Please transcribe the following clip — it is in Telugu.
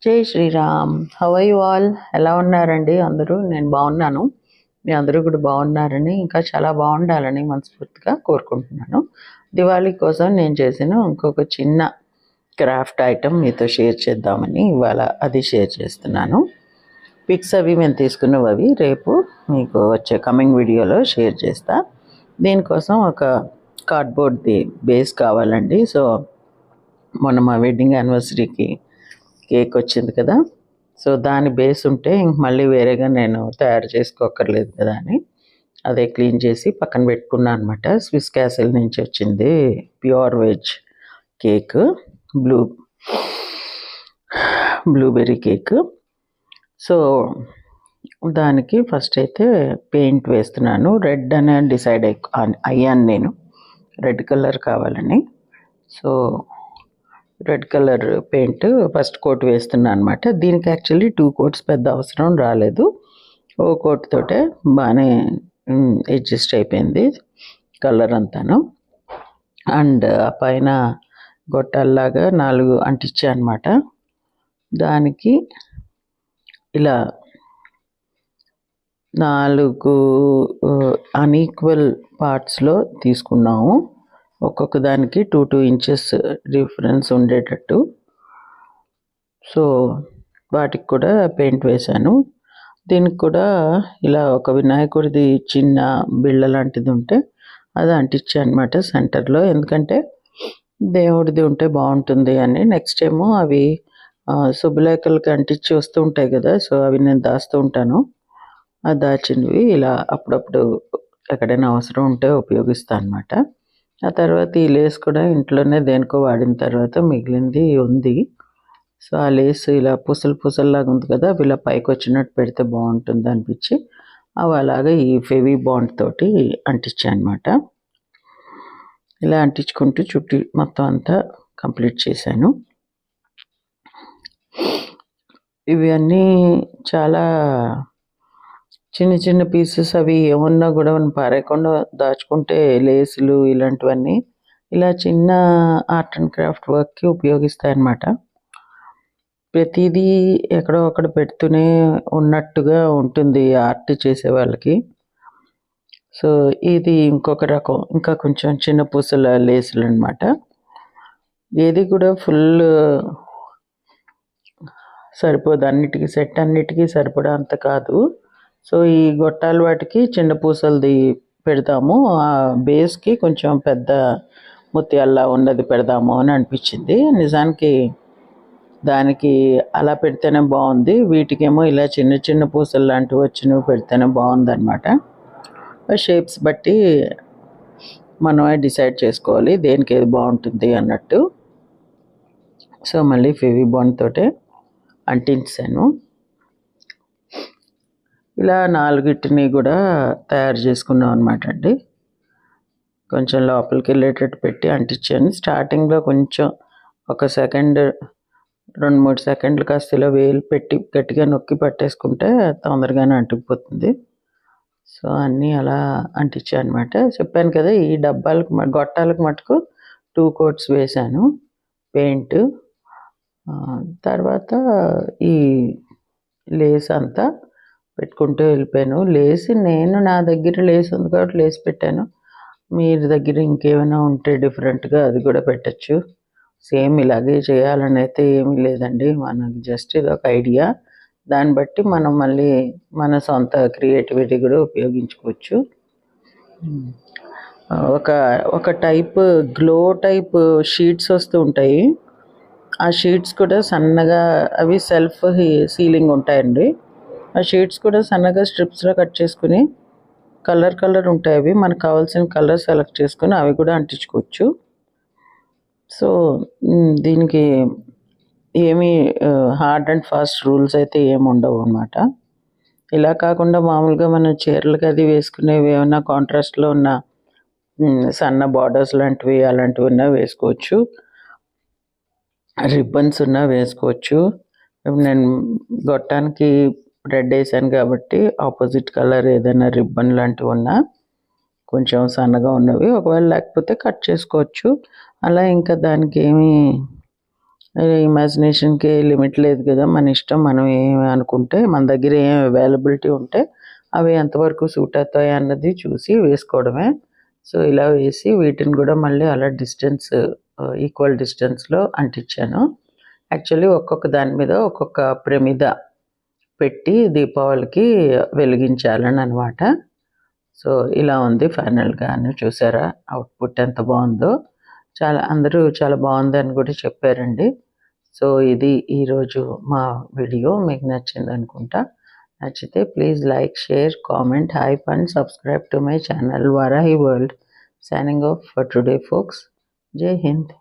జై Shriram. How are you all? ఎలా ఉన్నారండి అందరూ? నేను బాగున్నాను. మీ అందరూ కూడా బాగున్నారని, ఇంకా చాలా బాగుండాలని మనస్ఫూర్తిగా కోరుకుంటున్నాను. దివాళీ కోసం నేను చేసిన ఇంకొక చిన్న క్రాఫ్ట్ ఐటెం మీతో షేర్ చేద్దామని ఇవాళ అది షేర్ చేస్తున్నాను. పిక్స్ అవి మేము తీసుకున్నవి రేపు మీకు వచ్చే కమింగ్ వీడియోలో షేర్ చేస్తా. దీనికోసం ఒక కార్డ్బోర్డ్ది బేస్ కావాలండి. సో మొన్న మా వెడ్డింగ్ యానివర్సరీకి కేక్ వచ్చింది కదా, సో దాని బేస్ ఉంటే ఇంక మళ్ళీ వేరేగా నేను తయారు చేసుకోకర్లేదు కదా అని అదే క్లీన్ చేసి పక్కన పెట్టుకున్నాను అనమాట. స్విస్ క్యాసిల్ నుంచి వచ్చింది pure veg cake, blueberry cake. So దానికి ఫస్ట్ అయితే పెయింట్ వేస్తున్నాను. రెడ్ అని డిసైడ్ అయ్యాను నేను, రెడ్ కలర్ కావాలని. So red colour paint first coat వేస్తున్నాను అనమాట. దీనికి యాక్చువల్లీ 2 కోట్స్ పెద్ద అవసరం రాలేదు. ఓ కోట్ తోటే బాగానే అడ్జస్ట్ అయిపోయింది కలర్ అంతాను. అండ్ ఆ పైన గొట్టాల్లాగా 4 అంటించా అనమాట. దానికి ఇలా 4 అన్ఈక్వల్ పార్ట్స్లో తీసుకున్నాము. ఒక్కొక్క దానికి 2 ఇంచెస్ డిఫరెన్స్ ఉండేటట్టు. సో వాటికి కూడా పెయింట్ వేశాను. దీనికి కూడా ఇలా ఒక వినాయకుడిది చిన్న బిళ్ళ లాంటిది ఉంటే అది అంటించాను అనమాట సెంటర్లో, ఎందుకంటే దేవుడిది ఉంటే బాగుంటుంది అని. నెక్స్ట్ ఏమో అవి శుభలేఖలకి అంటించి వస్తూ ఉంటాయి కదా, సో అవి నేను దాస్తూ ఉంటాను. ఆ దాచినవి ఇలా అప్పుడప్పుడు ఎక్కడైనా అవసరం ఉంటే ఉపయోగిస్తాను అనమాట. ఆ తర్వాత ఈ లేస్ కూడా ఇంట్లోనే దేనికో వాడిన తర్వాత మిగిలింది ఉంది. సో ఆ లేస్ ఇలా పుసల్లాగా ఉంది కదా, అవి ఇలా పైకి వచ్చినట్టు పెడితే బాగుంటుంది అనిపించి అవి అలాగా ఈ ఫెవీ బాండ్ తోటి అంటించాను అనమాట. ఇలా అంటించుకుంటూ చుట్టూ మొత్తం అంతా కంప్లీట్ చేశాను. ఇవి అన్నీ చాలా చిన్న చిన్న పీసెస్, అవి ఏమన్నా కూడా మనం పారేయకుండా దాచుకుంటే లేసులు ఇలాంటివన్నీ ఇలా చిన్న ఆర్ట్ అండ్ క్రాఫ్ట్ వర్క్కి ఉపయోగిస్తాయి అన్నమాట. ప్రతిదీ ఎక్కడో అక్కడ పెడుతూనే ఉన్నట్టుగా ఉంటుంది ఆర్ట్ చేసే వాళ్ళకి. సో ఇది ఇంకొక రకం, ఇంకా కొంచెం చిన్న పూసల లేసులు అనమాట. ఏది కూడా ఫుల్ సరిపోదు, అన్నిటికీ సరిపడా అంత కాదు. సో ఈ గొట్టాలు వాటికి చిన్న పూసలది పెడతాము, ఆ బేస్కి కొంచెం పెద్ద ముత్యాల్లా ఉన్నది పెడదాము అని అనిపించింది. నిజానికి దానికి అలా పెడితేనే బాగుంది, వీటికేమో ఇలా చిన్న చిన్న పూసలు లాంటివి వచ్చినవి పెడితేనే బాగుందన్నమాట. షేప్స్ బట్టి మనమే డిసైడ్ చేసుకోవాలి దేనికి ఏది బాగుంటుంది అన్నట్టు. సో మళ్ళీ ఫెవీ బాండ్ తోటే అంటించాను. ఇలా 4 కూడా తయారు చేసుకున్నాం అనమాట అండి. కొంచెం లోపలికి వెళ్ళేటట్టు పెట్టి అంటించాను. స్టార్టింగ్లో కొంచెం ఒక సెకండ్ 2-3 సెకండ్లు కాస్త ఇలా వేలు పెట్టి గట్టిగా నొక్కి పట్టేసుకుంటే తొందరగానే అంటుకుపోతుంది. సో అన్నీ అలా అంటించాను అనమాట. చెప్పాను కదా, ఈ గొట్టాలకు మటుకు 2 కోట్స్ వేశాను పెయింట్. తర్వాత ఈ లేస్ అంతా పెట్టుకుంటూ వెళ్ళిపోయాను. నా దగ్గర లేస్ ఉంది కాబట్టి లేస్ పెట్టాను. మీరు దగ్గర ఇంకేమైనా ఉంటే డిఫరెంట్గా అది కూడా పెట్టచ్చు. సేమ్ ఇలాగే చేయాలని అయితే ఏమీ లేదండి, మనకు జస్ట్ ఇది ఒక ఐడియా. దాన్ని బట్టి మనం మళ్ళీ మన సొంత క్రియేటివిటీ కూడా ఉపయోగించుకోవచ్చు. ఒక టైప్ గ్లో టైప్ షీట్స్ వస్తూ ఉంటాయి. ఆ షీట్స్ కూడా సన్నగా, అవి సెల్ఫ్ సీలింగ్ ఉంటాయండి. ఆ షీట్స్ కూడా సన్నగా స్ట్రిప్స్లో కట్ చేసుకుని కలర్ ఉంటాయి, అవి మనకు కావాల్సిన కలర్ సెలెక్ట్ చేసుకుని అవి కూడా అంటించుకోవచ్చు. సో దీనికి ఏమీ హార్డ్ అండ్ ఫాస్ట్ రూల్స్ అయితే ఏమి ఉండవు అన్నమాట. ఇలా కాకుండా మామూలుగా మనం చీరలకి అది వేసుకునేవి ఏమైనా కాంట్రాస్ట్లో ఉన్న సన్న బార్డర్స్ లాంటివి అలాంటివి ఉన్నా వేసుకోవచ్చు, రిబ్బన్స్ ఉన్నా వేసుకోవచ్చు. నేను గొట్టానికి రెడ్ వేసాను కాబట్టి ఆపోజిట్ కలర్ ఏదైనా రిబ్బన్ లాంటివి ఉన్నా కొంచెం సన్నగా ఉన్నవి, ఒకవేళ లేకపోతే కట్ చేసుకోవచ్చు. అలా ఇంకా దానికి ఏమీ ఇమాజినేషన్కి లిమిట్ లేదు కదా, మన ఇష్టం. మనం ఏమి అనుకుంటే మన దగ్గర ఏం అవైలబిలిటీ ఉంటే అవి ఎంతవరకు సూట్ అవుతాయి అన్నది చూసి వేసుకోవడమే. సో ఇలా వేసి వీటిని కూడా మళ్ళీ అలా డిస్టెన్స్ ఈక్వల్ డిస్టెన్స్లో అంటించాను. యాక్చువల్లీ ఒక్కొక్క దాని మీద ఒక్కొక్క ప్రమిద పెట్టి దీపావళికి వెలిగించాలని అనమాట. సో ఇలా ఉంది ఫైనల్గాను. చూసారా అవుట్పుట్ ఎంత బాగుందో. అందరూ చాలా బాగుందని కూడా చెప్పారండి. సో ఇది ఈరోజు మా వీడియో. మీకు నచ్చింది అనుకుంటా. నచ్చితే please like, share, comment, hype and subscribe to my channel Varahi world. Signing off for today folks. జై హింద్.